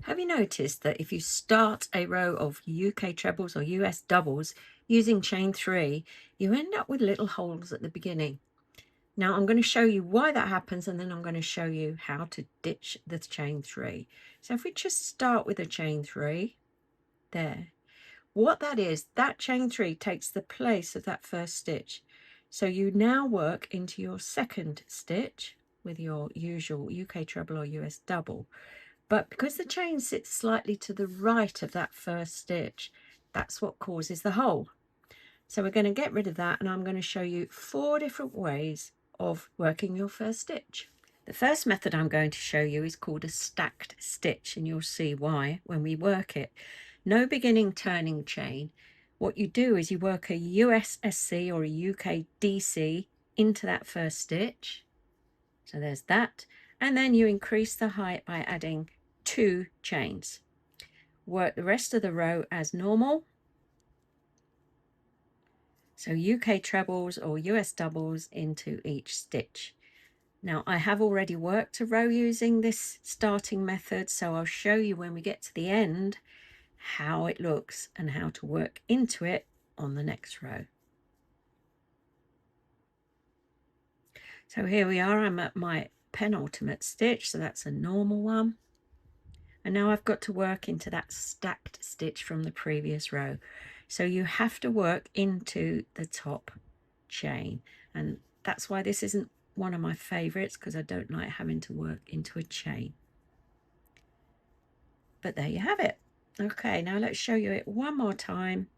Have you noticed that if you start a row of UK trebles or US doubles using chain 3, you end up with little holes at the beginning? Now I'm going to show you why that happens, and then I'm going to show you how to ditch the chain 3. So if we just start with a chain 3 there, what that is, that chain 3 takes the place of that first stitch. So you now work into your second stitch with your usual UK treble or US double. But because the chain sits slightly to the right of that first stitch, that's what causes the hole. So we're going to get rid of that, and I'm going to show you 4 different ways of working your first stitch. The first method I'm going to show you is called a stacked stitch, and you'll see why when we work it. No beginning turning chain. What you do is you work a USSC or a UK DC into that first stitch. So there's that. And then you increase the height by adding 2 chains. Work the rest of the row as normal. So UK trebles or US doubles into each stitch. Now I have already worked a row using this starting method, so I'll show you when we get to the end how it looks and how to work into it on the next row. So here we are, I'm at my penultimate stitch, so that's a normal one. And now I've got to work into that stacked stitch from the previous row. So you have to work into the top chain, and that's why this isn't one of my favorites, because I don't like having to work into a chain. But there you have it. Okay, now let's show you it one more time.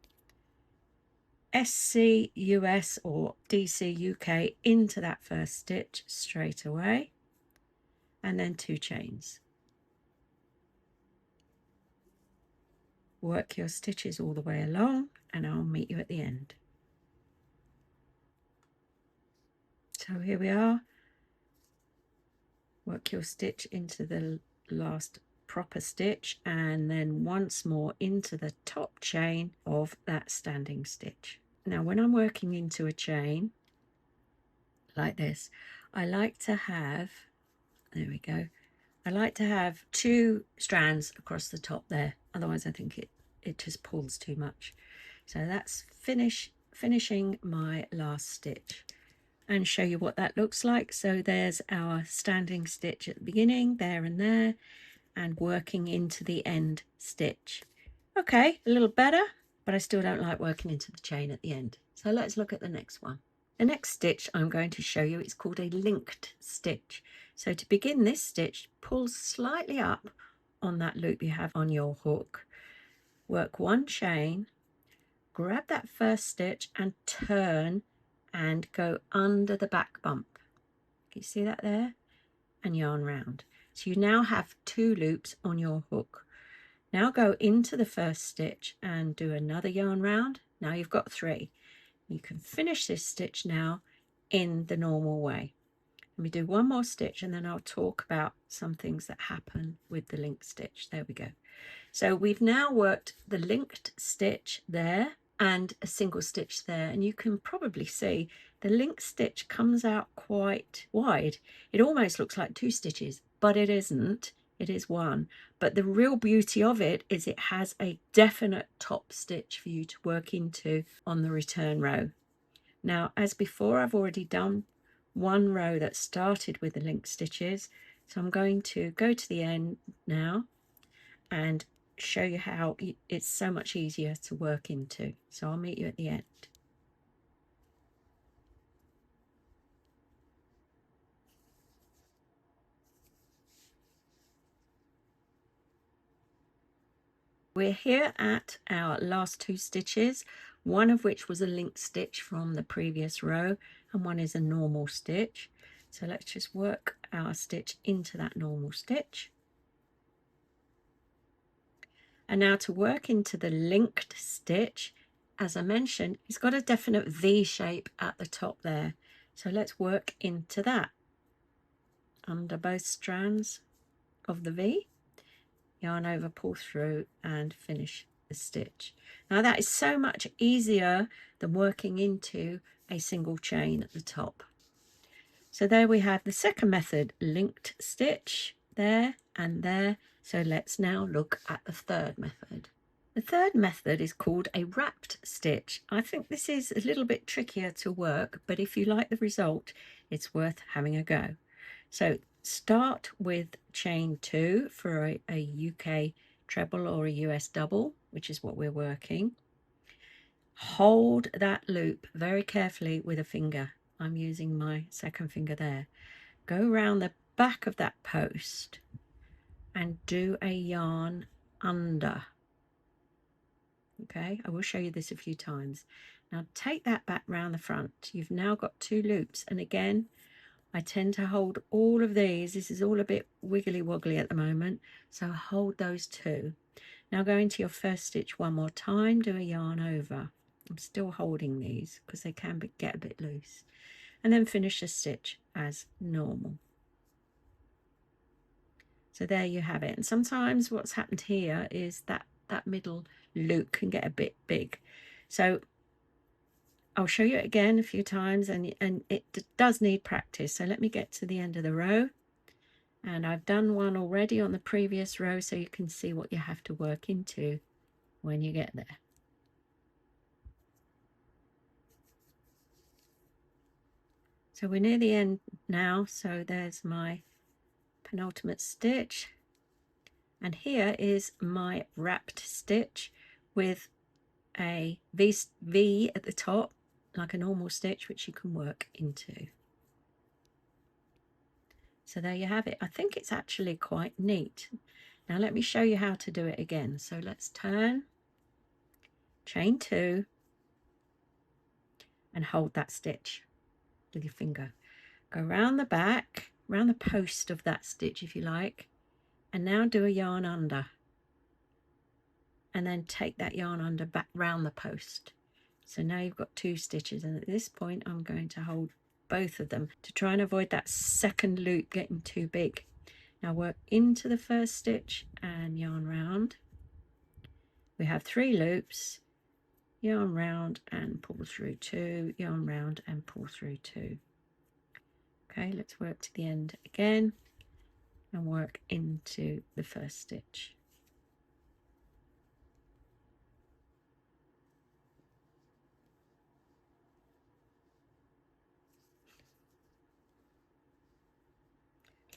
SC US or DC UK into that first stitch straight away, and then 2 chains. Work your stitches all the way along, and I'll meet you at the end. So here we are. Work your stitch into the last proper stitch, and then once more into the top chain of that standing stitch. Now when I'm working into a chain like this, I like to have, there we go, I like to have 2 strands across the top there, otherwise I think it just pulls too much. So that's finishing my last stitch, and show you what that looks like. So there's our standing stitch at the beginning, there and there, and working into the end stitch. Okay, a little better, but I still don't like working into the chain at the end. So let's look at the next one. The next stitch I'm going to show you is called a linked stitch. So to begin this stitch, pull slightly up on that loop you have on your hook. Work 1 chain, grab that first stitch and turn and go under the back bump. Can you see that there? And yarn round. So you now have 2 loops on your hook. Now go into the first stitch and do another yarn round. Now you've got 3. You can finish this stitch now in the normal way. Let me do one more stitch, and then I'll talk about some things that happen with the linked stitch. There we go. So we've now worked the linked stitch there and a single stitch there, and you can probably see the linked stitch comes out quite wide. It almost looks like 2 stitches, but it isn't. It is 1. But the real beauty of it is it has a definite top stitch for you to work into on the return row. Now, as before, I've already done 1 row that started with the linked stitches, so I'm going to go to the end now and show you how it's so much easier to work into. So I'll meet you at the end. We're here at our last 2 stitches, one of which was a linked stitch from the previous row, and one is a normal stitch. So let's just work our stitch into that normal stitch. And now to work into the linked stitch, as I mentioned, it's got a definite V shape at the top there. So let's work into that under both strands of the V. Yarn over, pull through, and finish the stitch. Now that is so much easier than working into a single chain at the top. So there we have the second method, linked stitch there, and there. So let's now look at the third method. The third method is called a wrapped stitch. I think this is a little bit trickier to work, but if you like the result, it's worth having a go. So start with chain 2 for a UK treble or a US double, which is what we're working. Hold that loop very carefully with a finger. I'm using my second finger there. Go around the back of that post and do a yarn under. Okay, I will show you this a few times. Now take that back round the front. You've now got 2 loops, and again I tend to hold all of these. This is all a bit wiggly woggly at the moment, so hold those 2. Now go into your first stitch one more time, do a yarn over. I'm still holding these because they can get a bit loose, and then finish the stitch as normal. So there you have it. And sometimes what's happened here is that middle loop can get a bit big, so I'll show you it again a few times, and it does need practice. So let me get to the end of the row, and I've done one already on the previous row, so you can see what you have to work into when you get there. So we're near the end now, so there's my penultimate stitch, and here is my wrapped stitch with a V at the top, like a normal stitch, which you can work into. So there you have it. I think it's actually quite neat. Now let me show you how to do it again. So let's turn, chain 2, and hold that stitch with your finger. Go round the back, round the post of that stitch if you like, and now do a yarn under. And then take that yarn under back round the post. So now you've got 2 stitches, and at this point I'm going to hold both of them to try and avoid that second loop getting too big. Now work into the first stitch and yarn round. We have 3 loops, yarn round and pull through 2, yarn round and pull through 2. Okay, let's work to the end again and work into the first stitch.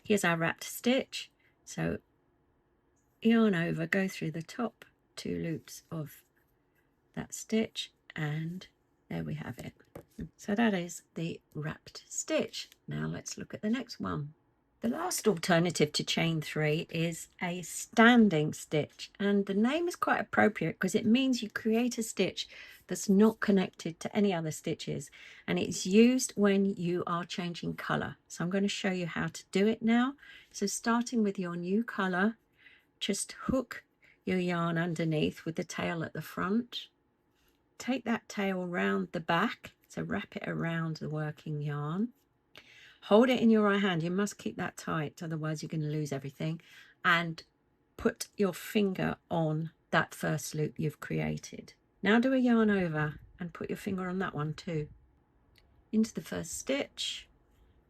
Here's our wrapped stitch. So yarn over, go through the top 2 loops of that stitch, and there we have it. So that is the wrapped stitch. Now let's look at the next one. The last alternative to chain 3 is a standing stitch, and the name is quite appropriate because it means you create a stitch that's not connected to any other stitches, and it's used when you are changing color. So I'm going to show you how to do it now. So starting with your new color, just hook your yarn underneath with the tail at the front. Take that tail around the back, so wrap it around the working yarn. Hold it in your right hand. You must keep that tight, otherwise you're going to lose everything. And put your finger on that first loop you've created. Now do a yarn over and put your finger on that one too. Into the first stitch,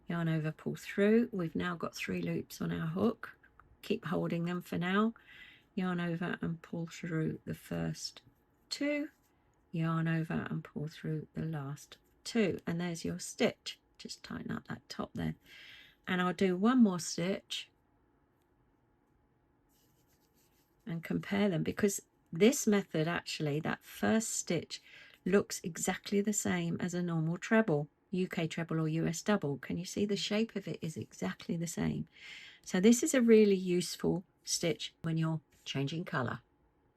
yarn over, pull through. We've now got 3 loops on our hook. Keep holding them for now. Yarn over and pull through the first 2. Yarn over and pull through the last 2. And there's your stitch. Just tighten up that top there, and I'll do one more stitch and compare them, because this method actually, that first stitch looks exactly the same as a normal treble, UK treble or US double. Can you see the shape of it is exactly the same? So this is a really useful stitch when you're changing color.